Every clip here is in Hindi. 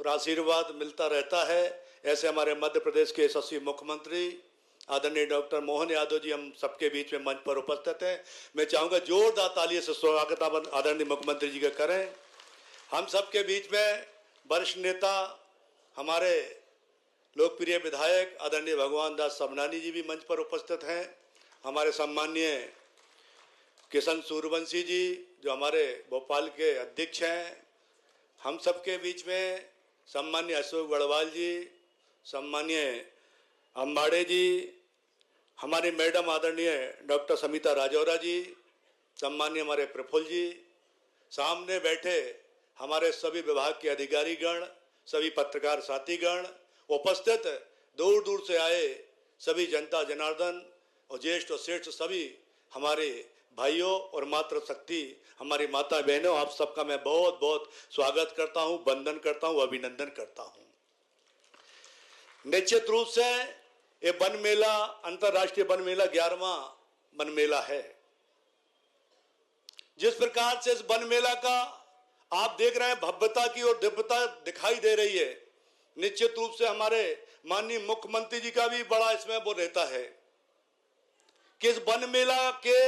और आशीर्वाद मिलता रहता है। ऐसे हमारे मध्य प्रदेश के यशस्वी मुख्यमंत्री आदरणीय डॉक्टर मोहन यादव जी हम सबके बीच में मंच पर उपस्थित हैं। मैं चाहूँगा जोरदार तालियों से स्वागत आदरणीय मुख्यमंत्री जी का करें। हम सबके बीच में वरिष्ठ नेता हमारे लोकप्रिय विधायक आदरणीय भगवान दास सबनानी जी भी मंच पर उपस्थित हैं। हमारे सम्माननीय किशन सूर्यवंशी जी जो हमारे भोपाल के अध्यक्ष हैं। हम सबके बीच में सम्माननीय अशोक गढ़वाल जी, सम्माननीय अंबाड़े जी, हमारी मैडम आदरणीय डॉक्टर समिता राजौरा जी, सम्माननीय हमारे प्रफुल्ल जी, सामने बैठे हमारे सभी विभाग के अधिकारीगण, सभी पत्रकार साथीगण, उपस्थित दूर दूर से आए सभी जनता जनार्दन और ज्येष्ठ और श्रेष्ठ सभी हमारे भाइयों और मातृशक्ति हमारी माता बहनों, आप सबका मैं बहुत बहुत स्वागत करता हूं, वंदन करता हूं, अभिनंदन करता हूं। निश्चित रूप से ये वन मेला अंतर्राष्ट्रीय वन मेला 11वां वन मेला है। जिस प्रकार से इस वन मेला का आप देख रहे हैं भव्यता की और दिव्यता दिखाई दे रही है, निश्चित रूप से हमारे माननीय मुख्यमंत्री जी का भी बड़ा इसमें वो रहता है कि इस वन मेला के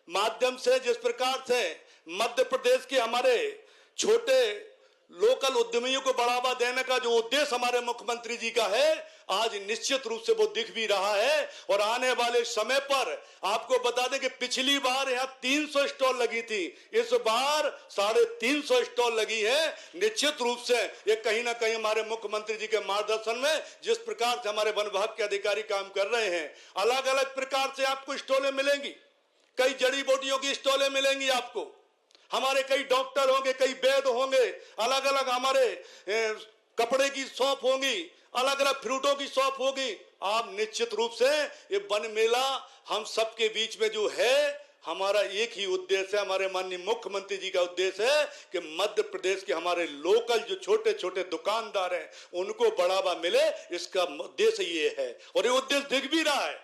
माध्यम से जिस प्रकार से मध्य प्रदेश के हमारे छोटे लोकल उद्यमियों को बढ़ावा देने का जो उद्देश्य हमारे मुख्यमंत्री जी का है, आज निश्चित रूप से वो दिख भी रहा है। और आने वाले समय पर आपको बता दें कि पिछली बार यहाँ 300 स्टॉल लगी थी, इस बार 350 स्टॉल लगी है। निश्चित रूप से ये कहीं ना कहीं हमारे मुख्यमंत्री जी के मार्गदर्शन में जिस प्रकार से हमारे वन विभाग के अधिकारी काम कर रहे हैं, अलग अलग प्रकार से आपको स्टॉलें मिलेंगी। कई जड़ी बूटियों की स्टॉलें मिलेंगी आपको, हमारे कई डॉक्टर होंगे, कई वैद्य होंगे, अलग अलग हमारे कपड़े की शॉप होंगी, अलग अलग फ्रूटों की शॉप होगी। आप निश्चित रूप से ये वन मेला हम सबके बीच में जो है, हमारा एक ही उद्देश्य है, हमारे माननीय मुख्यमंत्री जी का उद्देश्य है कि मध्य प्रदेश के हमारे लोकल जो छोटे छोटे दुकानदार हैं उनको बढ़ावा मिले, इसका उद्देश्य ये है। और ये उद्देश्य दिख भी रहा है,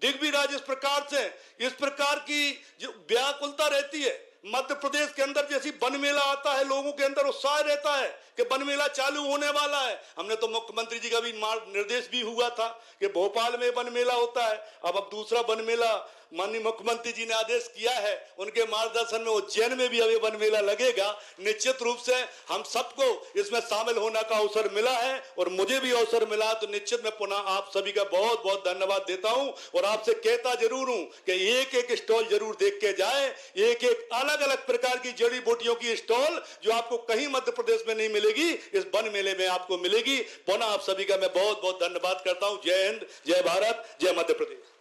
जिस प्रकार से इस प्रकार की जो व्याकुलता रहती है मध्य प्रदेश के अंदर, जैसी वन मेला आता है लोगों के अंदर उत्साह रहता है कि वन मेला चालू होने वाला है। हमने तो मुख्यमंत्री जी का भी निर्देश भी हुआ था कि भोपाल में वन मेला होता है, अब दूसरा वन मेला माननीय मुख्यमंत्री जी ने आदेश किया है, उनके मार्गदर्शन में उज्जैन में भी अभी वन मेला लगेगा। निश्चित रूप से हम सबको इसमें शामिल होने का अवसर मिला है और मुझे भी अवसर मिला, तो निश्चित मैं पुनः आप सभी का बहुत बहुत धन्यवाद देता हूं और आपसे कहता जरूर हूं कि एक एक स्टॉल जरूर देख के जाए, एक एक अलग अलग प्रकार की जड़ी बूटियों की स्टॉल जो आपको कहीं मध्य प्रदेश में नहीं मिलेगी, इस वन मेले में आपको मिलेगी। पुनः आप सभी का मैं बहुत बहुत धन्यवाद करता हूं। जय हिंद, जय भारत, जय मध्य प्रदेश।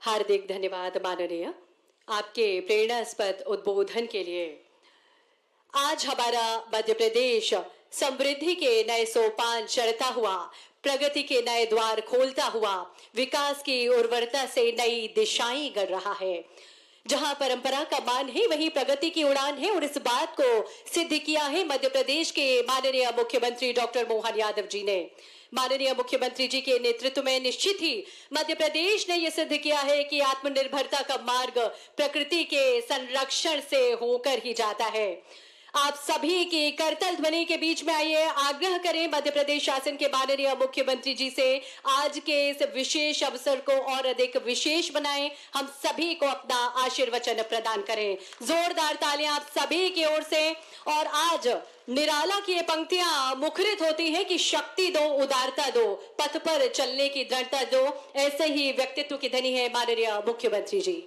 हार्दिक धन्यवाद माननीय, आपके प्रेरणास्पद उद्बोधन के लिए। आज हमारा मध्य प्रदेश समृद्धि के नए सोपान चढ़ता हुआ, प्रगति के नए द्वार खोलता हुआ, विकास की उर्वरता से नई दिशाएं गढ़ रहा है। जहां परंपरा का मान है वहीं प्रगति की उड़ान है और इस बात को सिद्ध किया है मध्य प्रदेश के माननीय मुख्यमंत्री डॉक्टर मोहन यादव जी ने। माननीय मुख्यमंत्री जी के नेतृत्व में निश्चित ही मध्य प्रदेश ने यह सिद्ध किया है कि आत्मनिर्भरता का मार्ग प्रकृति के संरक्षण से होकर ही जाता है। आप सभी की करतल ध्वनि के बीच में आइए, आग्रह करें मध्य प्रदेश शासन के माननीय मुख्यमंत्री जी से आज के इस विशेष अवसर को और अधिक विशेष बनाएं, हम सभी को अपना आशीर्वचन प्रदान करें। जोरदार तालियां आप सभी की ओर से। और आज निराला की ये पंक्तियां मुखरित होती हैं कि शक्ति दो, उदारता दो, पथ पर चलने की दृढ़ता दो। ऐसे ही व्यक्तित्व की धनी है माननीय मुख्यमंत्री जी।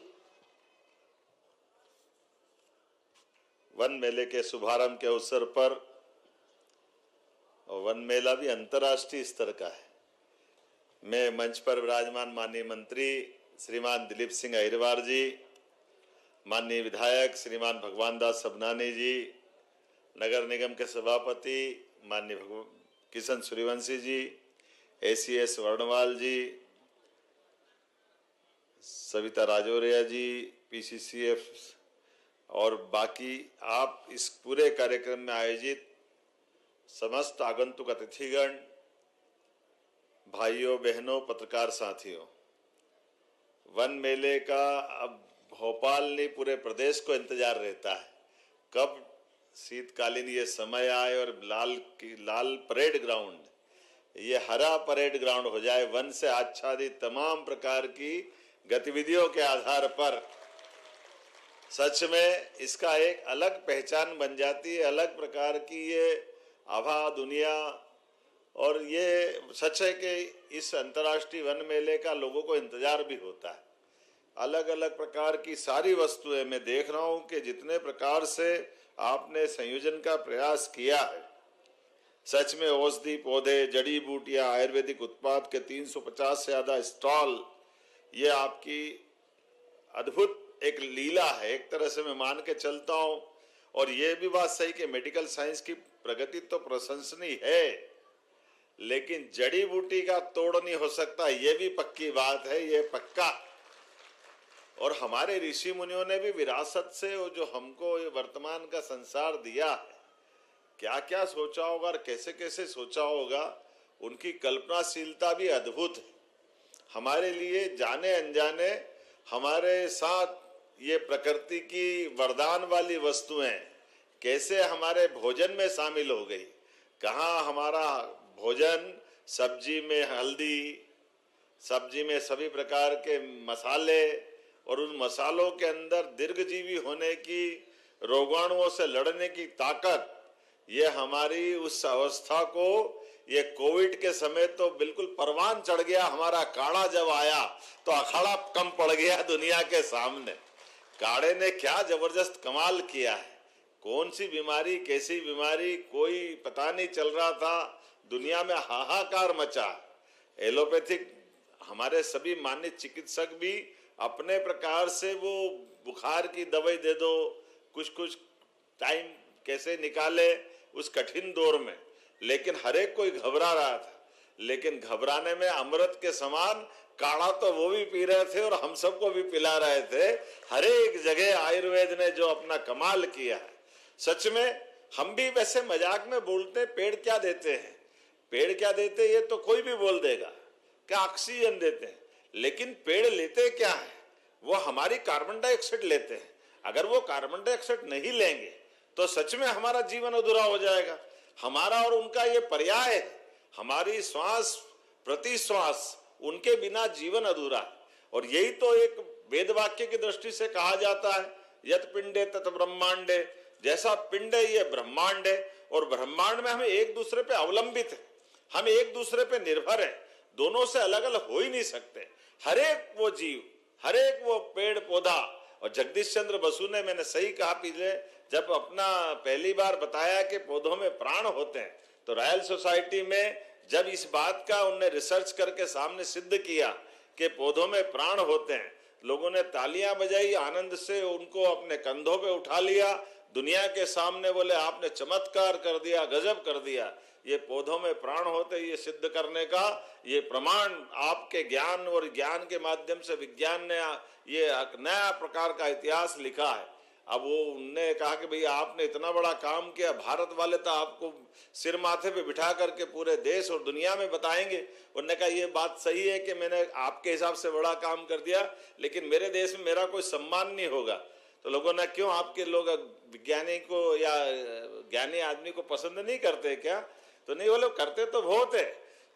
वन मेले के शुभारंभ के अवसर पर, वन मेला भी अंतर्राष्ट्रीय स्तर का है, मैं मंच पर विराजमान माननीय मंत्री श्रीमान दिलीप सिंह अहिरवार जी, माननीय विधायक श्रीमान भगवान दास सबनानी जी, नगर निगम के सभापति माननीय किशन सूर्यवंशी जी, ACS वर्णवाल जी, सविता राजौरिया जी, PCCF और बाकी आप इस पूरे कार्यक्रम में आयोजित समस्त आगंतुक अतिथिगण, भाइयों बहनों, पत्रकार साथियों, वन मेले का अब भोपाल नहीं पूरे प्रदेश को इंतजार रहता है कब शीतकालीन ये समय आए और लाल परेड ग्राउंड, ये हरा परेड ग्राउंड हो जाए, वन से आच्छादित तमाम प्रकार की गतिविधियों के आधार पर। सच में इसका एक अलग पहचान बन जाती है, अलग प्रकार की ये आभा दुनिया। और ये सच है कि इस अंतर्राष्ट्रीय वन मेले का लोगों को इंतजार भी होता है। अलग अलग प्रकार की सारी वस्तुएं मैं देख रहा हूं कि जितने प्रकार से आपने संयोजन का प्रयास किया है, सच में औषधि पौधे, जड़ी बूटियां, आयुर्वेदिक उत्पाद के 350 से ज्यादा स्टॉल, ये आपकी अद्भुत एक लीला है, एक तरह से मैं मान के चलता हूं। और ये भी बात सही कि मेडिकल साइंस की प्रगति तो प्रशंसनीय है, लेकिन जड़ी बूटी का तोड़ नहीं हो सकता, ये भी पक्की बात है, ये पक्का। और हमारे ऋषि मुनियों ने भी विरासत से वो जो हमको ये वर्तमान का संसार दिया है, क्या क्या सोचा होगा और कैसे कैसे सोचा होगा, उनकी कल्पनाशीलता भी अद्भुत है। हमारे लिए जाने अनजाने हमारे साथ ये प्रकृति की वरदान वाली वस्तुएं कैसे हमारे भोजन में शामिल हो गई। कहाँ हमारा भोजन, सब्जी में हल्दी, सब्जी में सभी प्रकार के मसाले, और उन मसालों के अंदर दीर्घजीवी होने की, रोगाणुओं से लड़ने की ताकत, ये हमारी उस अवस्था को, ये कोविड के समय तो बिल्कुल परवान चढ़ गया। हमारा काढ़ा जब आया तो अखाड़ा कम पड़ गया दुनिया के सामने। काढ़े ने क्या जबरदस्त कमाल किया है, कौन सी बीमारी, कैसी बीमारी, कोई पता नहीं चल रहा था, दुनिया में हाहाकार मचा। एलोपैथिक हमारे सभी मान्य चिकित्सक भी अपने प्रकार से वो बुखार की दवाई दे दो, कुछ कुछ टाइम कैसे निकाले उस कठिन दौर में, लेकिन हर एक कोई घबरा रहा था। लेकिन घबराने में अमृत के समान काढ़ा तो वो भी पी रहे थे और हम सबको भी पिला रहे थे। हर एक जगह आयुर्वेद ने जो अपना कमाल किया है, सच में हम भी वैसे मजाक में बोलते हैं, पेड़ क्या देते हैं, पेड़ क्या देते हैं, ये तो कोई भी बोल देगा, क्या ऑक्सीजन देते हैं, लेकिन पेड़ लेते क्या है, वो हमारी कार्बन डाइऑक्साइड लेते हैं। अगर वो कार्बन डाइऑक्साइड नहीं लेंगे तो सच में हमारा जीवन अधूरा हो जाएगा। हमारा और उनका ये पर्याय है, हमारी श्वास प्रति श्वास, उनके बिना जीवन अधूरा। और यही तो एक वेद वाक्य की दृष्टि से कहा जाता है, यत पिंडे तत ब्रह्मांडे, जैसा पिंड है ये ब्रह्मांड है। और ब्रह्मांड में हम एक दूसरे पे अवलंबित है, हम एक दूसरे पे निर्भर है, दोनों से अलग अलग हो ही नहीं सकते। हर एक वो जीव, हर एक वो पेड़ पौधा। और जगदीश चंद्र बसु ने, मैंने सही कहा पिछले, जब अपना पहली बार बताया कि पौधों में प्राण होते हैं, तो रॉयल सोसाइटी में जब इस बात का उनने रिसर्च करके सामने सिद्ध किया कि पौधों में प्राण होते हैं, लोगों ने तालियां बजाई, आनंद से उनको अपने कंधों पे उठा लिया, दुनिया के सामने बोले आपने चमत्कार कर दिया, गजब कर दिया। ये पौधों में प्राण होते, ये सिद्ध करने का ये प्रमाण आपके ज्ञान और ज्ञान के माध्यम से विज्ञान ने ये नया प्रकार का इतिहास लिखा है। अब वो उनने कहा कि भैया आपने इतना बड़ा काम किया, भारत वाले तो आपको सिर माथे पे बिठा करके पूरे देश और दुनिया में बताएंगे। उन्होंने कहा ये बात सही है कि मैंने आपके हिसाब से बड़ा काम कर दिया, लेकिन मेरे देश में मेरा कोई सम्मान नहीं होगा। तो लोगों ने, क्यों आपके लोग विज्ञानी को या ज्ञानी आदमी को पसंद नहीं करते क्या? तो नहीं, बोले करते तो बहुत है।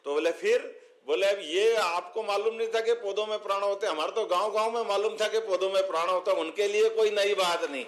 तो बोले फिर, बोले अब ये आपको मालूम नहीं था कि पौधों में प्राण होते, हमारे तो गांव गांव में मालूम था कि पौधों में प्राण होता। उनके लिए कोई नई बात नहीं,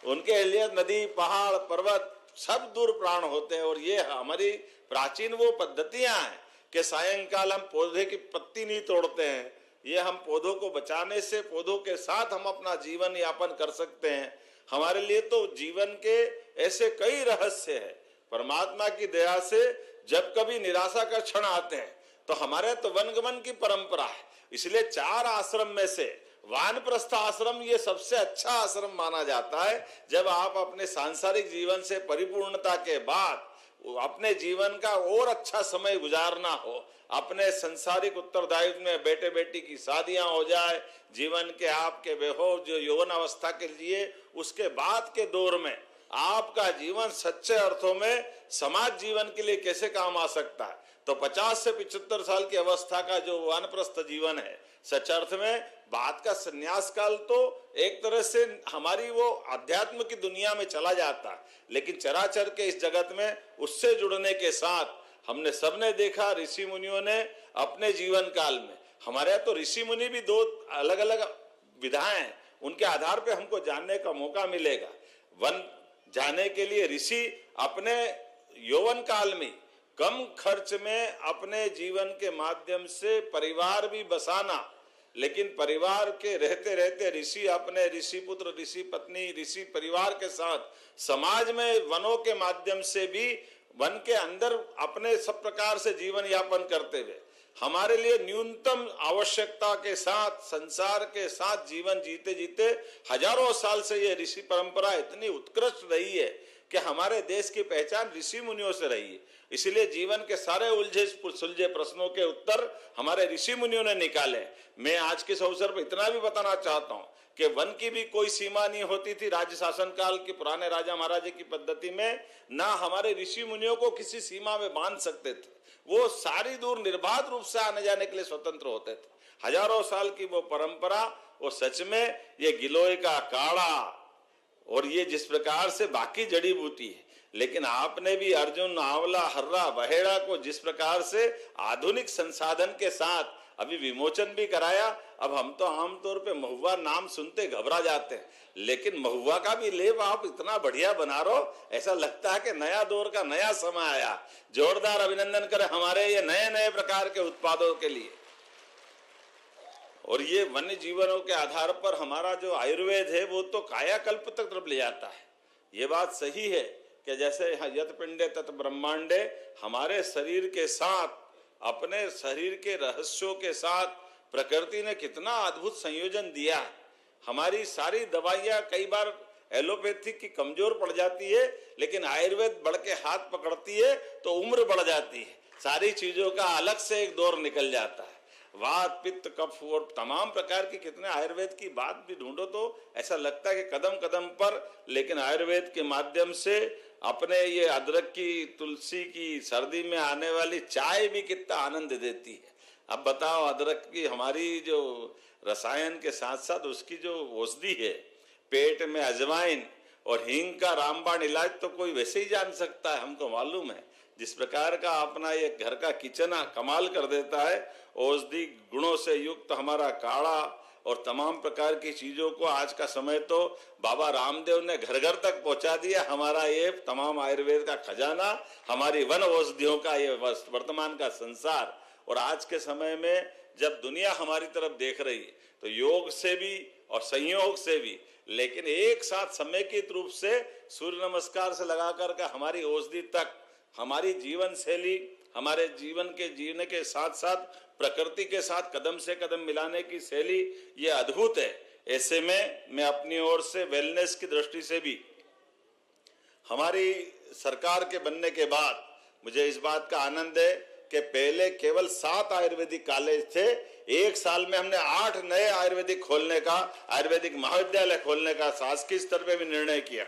उनके लिए नदी पहाड़ पर्वत सब दूर प्राण होते हैं। और ये हमारी प्राचीन वो पद्धतियां हैं कि सायंकाल हम पौधे की पत्ती नहीं तोड़ते हैं, ये हम पौधों को बचाने से, पौधों के साथ हम अपना जीवन यापन कर सकते हैं। हमारे लिए तो जीवन के ऐसे कई रहस्य है। परमात्मा की दया से जब कभी निराशा का क्षण आते हैं तो हमारे तो वनगमन की परंपरा है, इसलिए 4 आश्रम में से वानप्रस्थ आश्रम ये सबसे अच्छा आश्रम माना जाता है। जब आप अपने सांसारिक जीवन से परिपूर्णता के बाद अपने जीवन का और अच्छा समय गुजारना हो, अपने संसारिक उत्तरदायित्व में बेटे बेटी की शादियां हो जाए, जीवन के आपके बेहोश जो यौवन अवस्था के लिए, उसके बाद के दौर में आपका जीवन सच्चे अर्थों में समाज जीवन के लिए कैसे काम आ सकता है। तो 50 से 75 साल की अवस्था का जो वानप्रस्थ जीवन है, सच अर्थ में बात का संन्यास काल तो एक तरह से हमारी वो अध्यात्म की दुनिया में चला जाता, लेकिन चराचर के इस जगत में उससे जुड़ने के साथ हमने सबने देखा ऋषि मुनियों ने अपने जीवन काल में, हमारे यहाँ तो ऋषि मुनि भी दो अलग अलग विधाएं, उनके आधार पे हमको जानने का मौका मिलेगा। वन जाने के लिए ऋषि अपने यौवन काल में कम खर्च में अपने जीवन के माध्यम से परिवार भी बसाना, लेकिन परिवार के रहते रहते ऋषि अपने ऋषि पुत्र, ऋषि पत्नी, ऋषि परिवार के साथ समाज में वनों के माध्यम से भी वन के अंदर अपने सब प्रकार से जीवन यापन करते हुए हमारे लिए न्यूनतम आवश्यकता के साथ संसार के साथ जीवन जीते जीते हजारों साल से ये ऋषि परंपरा इतनी उत्कृष्ट रही है कि हमारे देश की पहचान ऋषि मुनियों से रही है। इसीलिए जीवन के सारे उलझे सुलझे प्रश्नों के उत्तर हमारे ऋषि मुनियों ने निकाले। मैं आज के इस अवसर पर इतना भी बताना चाहता हूँ कि वन की भी कोई सीमा नहीं होती थी। राज्य शासन काल के पुराने राजा महाराजे की पद्धति में ना हमारे ऋषि मुनियों को किसी सीमा में बांध सकते थे, वो सारी दूर निर्बाध रूप से आने जाने के लिए स्वतंत्र होते थे। हजारों साल की वो परंपरा, वो सच में ये गिलोय का काढ़ा और ये जिस प्रकार से बाकी जड़ी बूटी है, लेकिन आपने भी अर्जुन, आंवला, हर्रा, बहेड़ा को जिस प्रकार से आधुनिक संसाधन के साथ अभी विमोचन भी कराया। अब हम तो आमतौर पे महुआ नाम सुनते घबरा जाते हैं, लेकिन महुआ का भी लेप आप इतना बढ़िया बना रहे हो, ऐसा लगता है कि नया दौर का नया समय आया। जोरदार अभिनंदन करें हमारे ये नए नए प्रकार के उत्पादों के लिए। और ये वन्य जीवनों के आधार पर हमारा जो आयुर्वेद है वो तो कायाकल्प तक तरफ ले जाता है। ये बात सही है कि जैसे यत पिंडे तत् ब्रह्मांडे, हमारे शरीर के साथ, अपने शरीर के रहस्यों के साथ प्रकृति ने कितना अद्भुत संयोजन दिया है। हमारी सारी दवाइयाँ कई बार एलोपैथिक की कमजोर पड़ जाती है, लेकिन आयुर्वेद बढ़ के हाथ पकड़ती है तो उम्र बढ़ जाती है। सारी चीजों का अलग से एक दौर निकल जाता है। वात, पित्त, कफ और तमाम प्रकार की कितने आयुर्वेद की बात भी ढूंढो तो ऐसा लगता है कि कदम कदम पर, लेकिन आयुर्वेद के माध्यम से अपने ये अदरक की, तुलसी की, सर्दी में आने वाली चाय भी कितना आनंद देती है। अब बताओ, अदरक की हमारी जो रसायन के साथ साथ उसकी जो औषधि है, पेट में अजवाइन और हींग का रामबाण इलाज तो कोई वैसे ही जान सकता है, हमको मालूम है। जिस प्रकार का अपना ये घर का किचन कमाल कर देता है, औषधि गुणों से युक्त हमारा काढ़ा और तमाम प्रकार की चीजों को आज का समय तो बाबा रामदेव ने घर घर तक पहुंचा दिया। हमारा ये तमाम आयुर्वेद का खजाना, हमारी वन औषधियों का ये वर्तमान का संसार। और आज के समय में जब दुनिया हमारी तरफ देख रही है तो योग से भी और संयोग से भी, लेकिन एक साथ समेकित रूप से सूर्य नमस्कार से लगाकर के हमारी औषधि तक, हमारी जीवन शैली, हमारे जीवन के जीने के साथ साथ प्रकृति के साथ कदम से कदम मिलाने की शैली ये अद्भुत है। ऐसे में मैं अपनी ओर से वेलनेस की दृष्टि से भी, हमारी सरकार के बनने के बाद मुझे इस बात का आनंद है कि पहले केवल 7 आयुर्वेदिक कॉलेज थे, एक साल में हमने 8 नए आयुर्वेदिक खोलने का, आयुर्वेदिक महाविद्यालय खोलने का शासकीय स्तर पे भी निर्णय किया।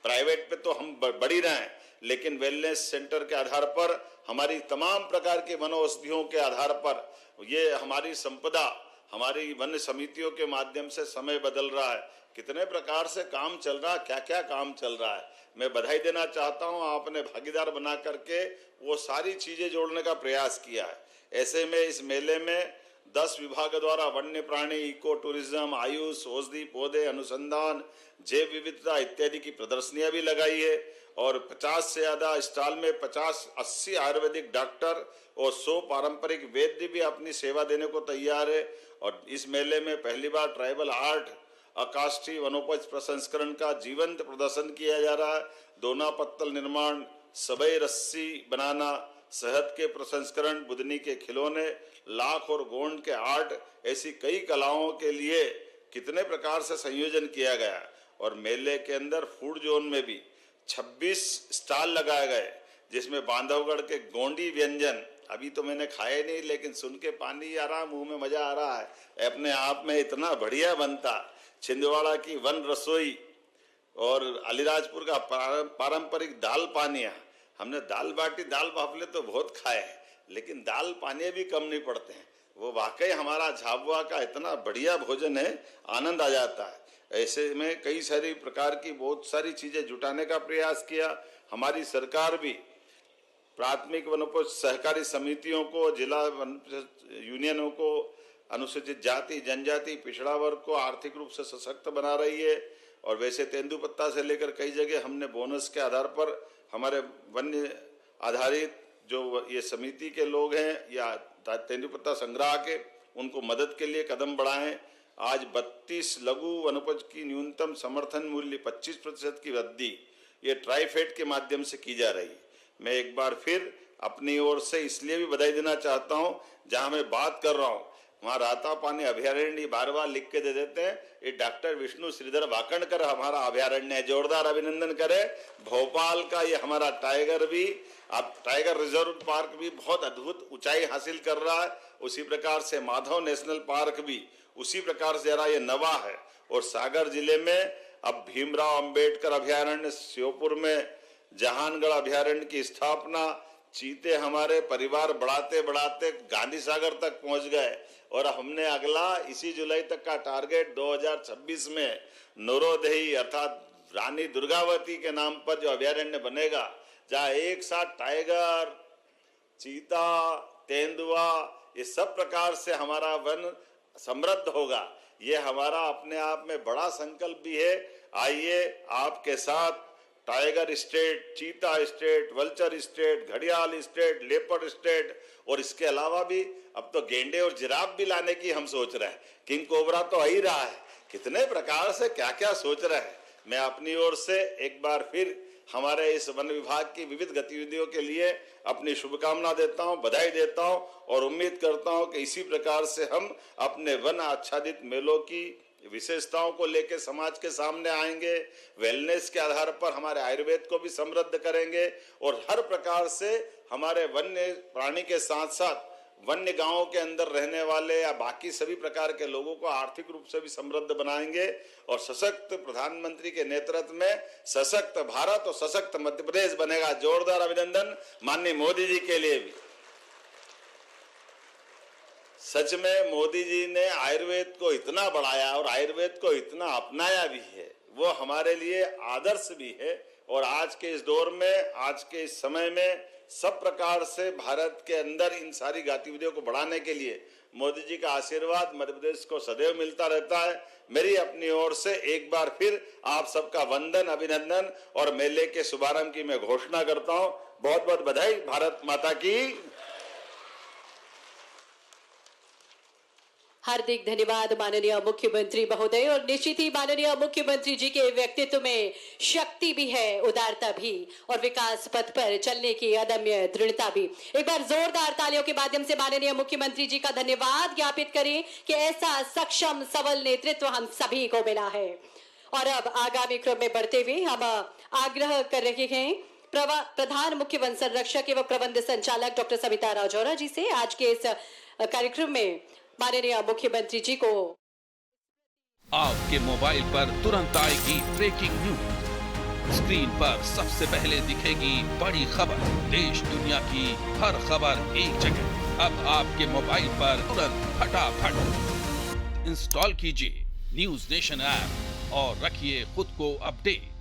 प्राइवेट पे तो हम बढ़ ही रहे हैं, लेकिन वेलनेस सेंटर के आधार पर, हमारी तमाम प्रकार के वनौषधियों के आधार पर, ये हमारी संपदा, हमारी वन समितियों के माध्यम से समय बदल रहा है। कितने प्रकार से काम चल रहा है, क्या क्या काम चल रहा है। मैं बधाई देना चाहता हूँ, आपने भागीदार बना करके वो सारी चीजें जोड़ने का प्रयास किया है। ऐसे में इस मेले में 10 विभाग द्वारा वन्य प्राणी, इको टूरिज्म, आयुष, औषधि, पौधे, अनुसंधान, जैव विविधता इत्यादि की प्रदर्शनियां भी लगाई है। और 50 से ज्यादा स्टॉल में 50-80 आयुर्वेदिक डॉक्टर और 100 पारंपरिक वैद्य भी अपनी सेवा देने को तैयार है। और इस मेले में पहली बार ट्राइबल आर्ट, अकाष्ठी वनोपज प्रसंस्करण का जीवंत प्रदर्शन किया जा रहा है। दोना पत्तल निर्माण, सबई रस्सी बनाना, शहद के प्रसंस्करण, बुदनी के खिलौने, लाख और गोंड के आर्ट, ऐसी कई कलाओं के लिए कितने प्रकार से संयोजन किया गया। और मेले के अंदर फूड जोन में भी 26 स्टॉल लगाए गए, जिसमें बांधवगढ़ के गोंडी व्यंजन, अभी तो मैंने खाए नहीं, लेकिन सुन के पानी आ रहा, मुंह में मजा आ रहा है, अपने आप में इतना बढ़िया बनता। छिंदवाड़ा की वन रसोई और अलीराजपुर का पारंपरिक दाल पानिया, हमने दाल बाटी, दाल बाफले तो बहुत खाए हैं, लेकिन दाल पानिया भी कम नहीं पड़ते हैं। वो वाकई हमारा झाबुआ का इतना बढ़िया भोजन है, आनंद आ जाता है। ऐसे में कई सारी प्रकार की बहुत सारी चीजें जुटाने का प्रयास किया। हमारी सरकार भी प्राथमिक वनोपज सहकारी समितियों को, जिला वन यूनियनों को, अनुसूचित जाति जनजाति पिछड़ा वर्ग को आर्थिक रूप से सशक्त बना रही है। और वैसे तेंदुपत्ता से लेकर कई जगह हमने बोनस के आधार पर हमारे वन्य आधारित जो ये समिति के लोग हैं या तेंदुपत्ता संग्रह के, उनको मदद के लिए कदम बढ़ाएं। आज 32 लघु वनोपज की न्यूनतम समर्थन मूल्य 25% की वृद्धि ये ट्राइफेड के माध्यम से की जा रही है। मैं एक बार फिर अपनी ओर से इसलिए भी बधाई देना चाहता हूं, जहां मैं बात कर रहा हूं वहां रातापानी अभयारण्य बार बार लिख के दे देते हैं। ये डॉक्टर विष्णु श्रीधर वाकणकर हमारा अभयारण्य है, जोरदार अभिनंदन करें। भोपाल का ये हमारा टाइगर भी, अब टाइगर रिजर्व पार्क भी बहुत अद्भुत ऊंचाई हासिल कर रहा है। उसी प्रकार से माधव नेशनल पार्क भी उसी प्रकार से जरा ये नवा है। और सागर जिले में अब भीमराव अंबेडकर अभयारण्य, श्योपुर में जहानगढ़ अभयारण्य की स्थापना, चीते हमारे परिवार बढ़ाते बढ़ाते गांधी सागर तक पहुंच गए। और हमने अगला इसी जुलाई तक का टारगेट 2026 में नौरोदही अर्थात रानी दुर्गावती के नाम पर जो अभयारण्य बनेगा, जहाँ एक साथ टाइगर, चीता, तेंदुआ ये सब प्रकार से हमारा वन समृद्ध होगा। ये हमारा अपने आप में बड़ा संकल्प भी है। आइए आपके साथ टाइगर स्टेट, चीता स्टेट, वल्चर स्टेट, घड़ियाल स्टेट, लेपर्ड स्टेट और इसके अलावा भी अब तो गेंडे और जिराफ भी लाने की हम सोच रहे हैं। किंग कोबरा तो आ ही रहा है, कितने प्रकार से क्या क्या सोच रहे हैं। मैं अपनी ओर से एक बार फिर हमारे इस वन विभाग की विविध गतिविधियों के लिए अपनी शुभकामना देता हूं, बधाई देता हूं और उम्मीद करता हूं कि इसी प्रकार से हम अपने वन आच्छादित मेलों की विशेषताओं को लेकर समाज के सामने आएंगे। वेलनेस के आधार पर हमारे आयुर्वेद को भी समृद्ध करेंगे और हर प्रकार से हमारे वन्य प्राणी के साथ साथ वन्य गांवों के अंदर रहने वाले या बाकी सभी प्रकार के लोगों को आर्थिक रूप से भी समृद्ध बनाएंगे। और सशक्त प्रधानमंत्री के नेतृत्व में सशक्त भारत और सशक्त मध्य प्रदेश बनेगा। जोरदार अभिनंदन माननीय मोदी जी के लिए भी। सच में मोदी जी ने आयुर्वेद को इतना बढ़ाया और आयुर्वेद को इतना अपनाया भी है, वो हमारे लिए आदर्श भी है। और आज के इस दौर में, आज के इस समय में सब प्रकार से भारत के अंदर इन सारी गतिविधियों को बढ़ाने के लिए मोदी जी का आशीर्वाद मध्य प्रदेश को सदैव मिलता रहता है। मेरी अपनी ओर से एक बार फिर आप सबका वंदन, अभिनंदन और मेले के शुभारंभ की मैं घोषणा करता हूं। बहुत बहुत बधाई। भारत माता की। हार्दिक धन्यवाद माननीय मुख्यमंत्री महोदय। और निश्चित ही माननीय मुख्यमंत्री जी के व्यक्तित्व में शक्ति भी है, उदारता भी और विकास पथ पर चलने की अदम्य दृढ़ता भी। एक बार जोरदार तालियों के माध्यम से माननीय मुख्यमंत्री जी का धन्यवाद ज्ञापित करें कि ऐसा सक्षम सबल नेतृत्व हम सभी को मिला है। और अब आगामी क्रम में बढ़ते हुए हम आग्रह कर रहे हैं प्रधान मुख्य वन संरक्षक एवं प्रबंध संचालक डॉक्टर सविता राजौरा जी से आज के इस कार्यक्रम में माननीय मुख्यमंत्री जी को। आपके मोबाइल पर तुरंत आएगी ब्रेकिंग न्यूज। स्क्रीन पर सबसे पहले दिखेगी बड़ी खबर। देश दुनिया की हर खबर एक जगह। अब आपके मोबाइल पर तुरंत फटाफट इंस्टॉल कीजिए न्यूज नेशन ऐप और रखिए खुद को अपडेट।